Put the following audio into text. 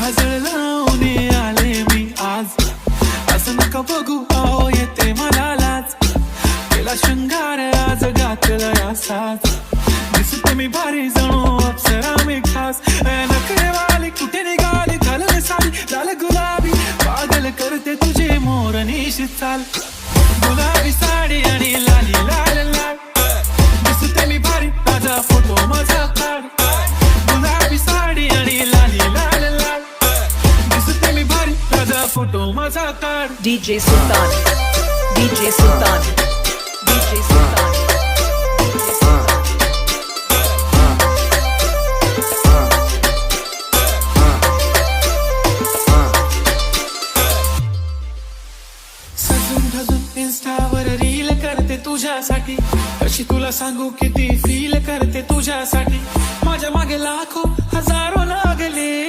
काजळ लावून आले मी आज, असं नका बघू आओ येते मला लाज, केला शृंगार आज घातला असाच, दिसते मी भारी जणू अप्सरा मी खास, नखरेवाली कुठे निघाली घालून साडी लाल गुलाबी, पागल करते तुझे मोरनीशी चाल, गुलाबी साडी आणि लाली लाल लाल, दिसते मी भारी माझा फोटो माझा काढ, गुलाबी साडी आणि लाली लाल लाल, दिसते मी भारी माझा फोटो माझा काढ. DJ Sultan, DJ Sultan, DJ Sultan. सजून धजून इंस्टावर रील करते तुझ्यासाठी, कशी तुला सांगू किती फील करते तुझ्यासाठी, माझ्या मागे लाखो